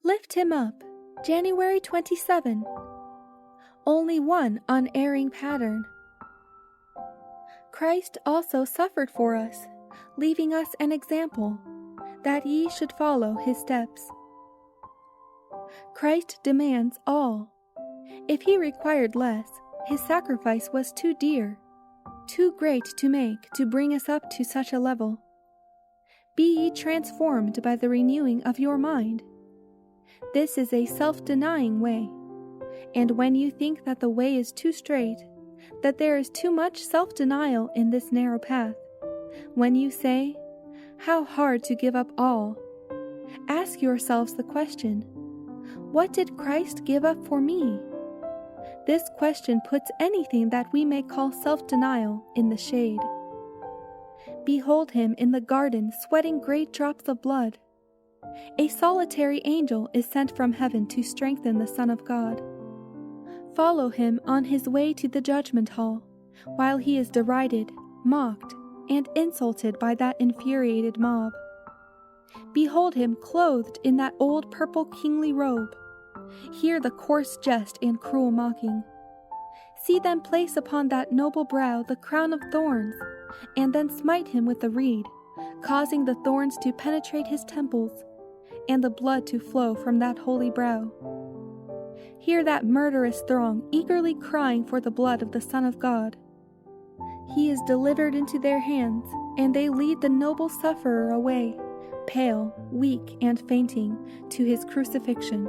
Lift him up, January 27. Only one unerring pattern. Christ also suffered for us, leaving us an example, that ye should follow his steps. Christ demands all. If he required less, his sacrifice was too dear, too great to make to bring us up to such a level. Be ye transformed by the renewing of your mind. This is a self-denying way, and when you think that the way is too straight, that there is too much self-denial in this narrow path, when you say, "How hard to give up all," ask yourselves the question, what did Christ give up for me? This question puts anything that we may call self-denial in the shade. Behold him in the garden sweating great drops of blood. A solitary angel is sent from heaven to strengthen the Son of God. Follow him on his way to the judgment hall, while he is derided, mocked, and insulted by that infuriated mob. Behold him clothed in that old purple kingly robe. Hear the coarse jest and cruel mocking. See them place upon that noble brow the crown of thorns, and then smite him with a reed, causing the thorns to penetrate his temples, and the blood to flow from that holy brow. Hear that murderous throng eagerly crying for the blood of the Son of God. He is delivered into their hands, and they lead the noble sufferer away, pale, weak, and fainting, to his crucifixion.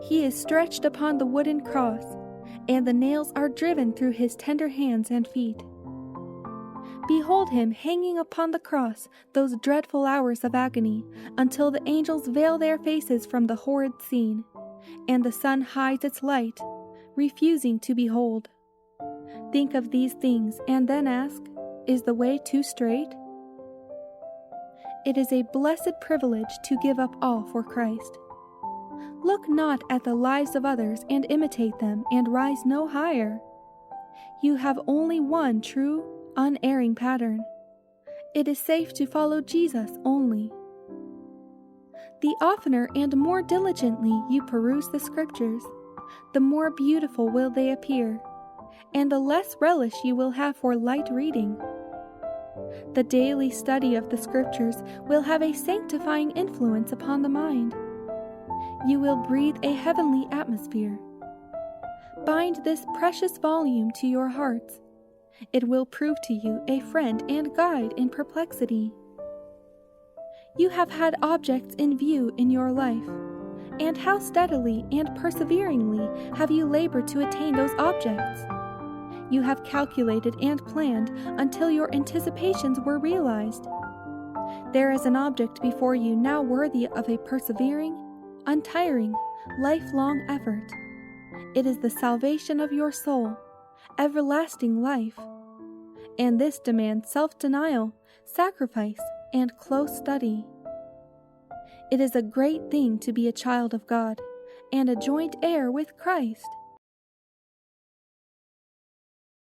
He is stretched upon the wooden cross, and the nails are driven through his tender hands and feet. Behold him hanging upon the cross those dreadful hours of agony, until the angels veil their faces from the horrid scene, and the sun hides its light, refusing to behold. Think of these things, and then ask, is the way too straight? It is a blessed privilege to give up all for Christ. Look not at the lives of others and imitate them, and rise no higher. You have only one true, unerring pattern. It is safe to follow Jesus only. The oftener and more diligently you peruse the Scriptures, the more beautiful will they appear, and the less relish you will have for light reading. The daily study of the Scriptures will have a sanctifying influence upon the mind. You will breathe a heavenly atmosphere. Bind this precious volume to your hearts. It will prove to you a friend and guide in perplexity. You have had objects in view in your life, and how steadily and perseveringly have you labored to attain those objects? You have calculated and planned until your anticipations were realized. There is an object before you now worthy of a persevering, untiring, lifelong effort. It is the salvation of your soul, everlasting life, and this demands self-denial, sacrifice, and close study. It is a great thing to be a child of God, and a joint heir with Christ.